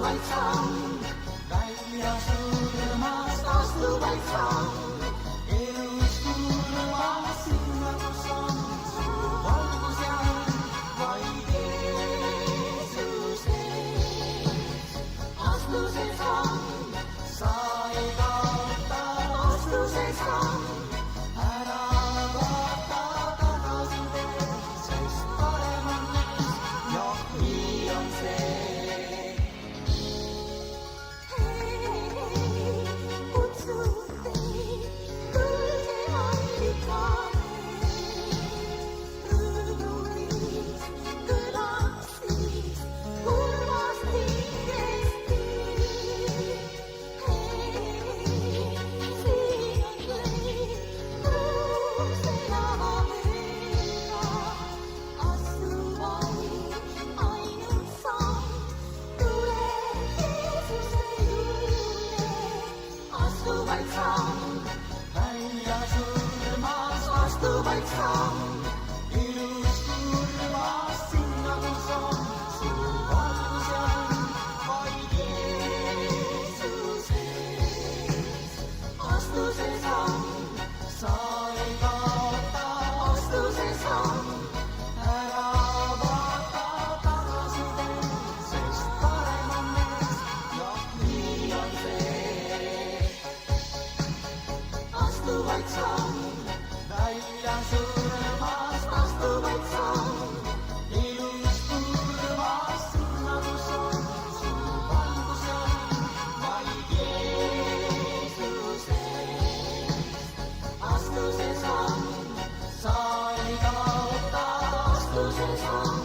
vaid samm, välja suremast astu vaid samm, elus suremast sinna, kus on su valgus jääb vaid Jeesuses. astu see samm, sa ei kaota, astu see samm, ära vaata tagasi tee, sest parem on ees, jah, nii on see. Välja suremast astu vaid samm, ilus suremast sinna, kus on su valgus jääb vaid Jeesuses. astu see samm, sa ei kaota, astu see samm, ära vaata tagasi tee, sest parem on ees, jah, nii on see. astu vaid samm, välja suremast astu vaid samm, ilus suremast sinna, kus on su valgus jääb vaid Jeesuses. astu see samm, sa ei kaota, astu see samm.